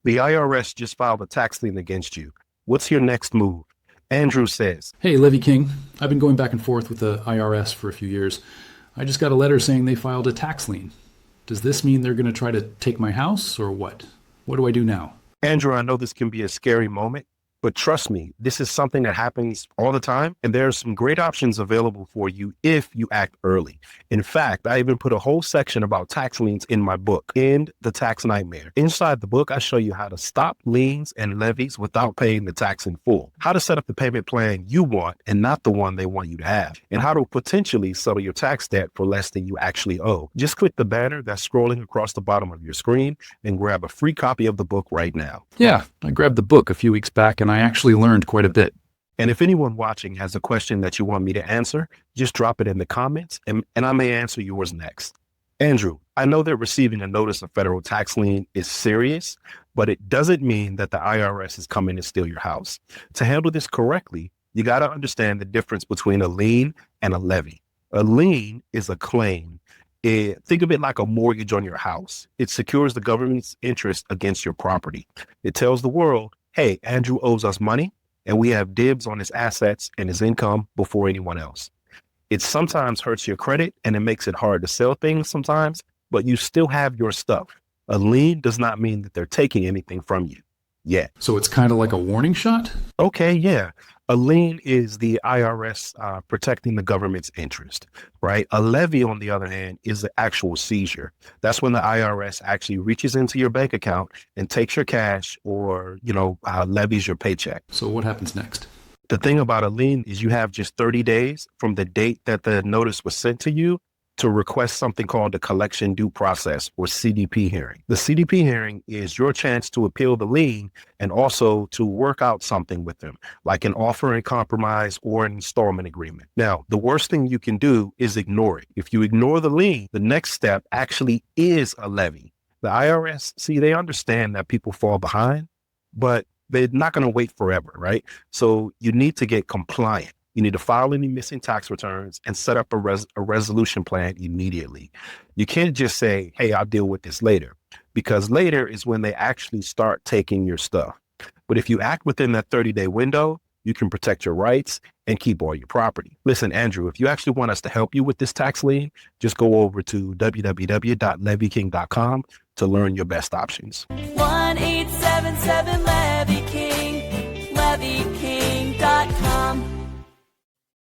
The IRS just filed a tax lien against you. What's your next move? Andrew says, Hey, Levy-King. I've been going back and forth with the IRS for a few years. I just got a letter saying they filed a tax lien. Does this mean they're going to try to take my house or what? What do I do now? Andrew, I know this can be a scary moment, but trust me, this is something that happens all the time, and there are some great options available for you if you act early. In fact, I even put a whole section about tax liens in my book, End the Tax Nightmare. Inside the book, I show you how to stop liens and levies without paying the tax in full, how to set up the payment plan you want and not the one they want you to have, and how to potentially settle your tax debt for less than you actually owe. Just click the banner that's scrolling across the bottom of your screen and grab a free copy of the book right now. Yeah, I grabbed the book a few weeks back and I actually learned quite a bit. And if anyone watching has a question that you want me to answer, just drop it in the comments and I may answer yours next. Andrew, I know that receiving a notice of federal tax lien is serious, but it doesn't mean that the IRS is coming to steal your house. To handle this correctly, you got to understand the difference between a lien and a levy. A lien is a claim. Think of it like a mortgage on your house. It secures the government's interest against your property. It tells the world, hey, Andrew owes us money, and we have dibs on his assets and his income before anyone else. It sometimes hurts your credit and it makes it hard to sell things sometimes, but you still have your stuff. A lien does not mean that they're taking anything from you yet. So it's kind of like a warning shot? Okay, yeah. A lien is the IRS protecting the government's interest, right? A levy, on the other hand, is the actual seizure. That's when the IRS actually reaches into your bank account and takes your cash or, levies your paycheck. So what happens next? The thing about a lien is you have just 30 days from the date that the notice was sent to you to request something called the collection due process or CDP hearing. The CDP hearing is your chance to appeal the lien and also to work out something with them, like an offer in compromise or an installment agreement. Now, the worst thing you can do is ignore it. If you ignore the lien, the next step actually is a levy. The IRS, they understand that people fall behind, but they're not going to wait forever, right? So you need to get compliant. You need to file any missing tax returns and set up a resolution plan immediately. You can't just say, hey, I'll deal with this later, because later is when they actually start taking your stuff. But if you act within that 30-day window, you can protect your rights and keep all your property. Listen, Andrew, if you actually want us to help you with this tax lien, just go over to www.levyking.com to learn your best options. 1-877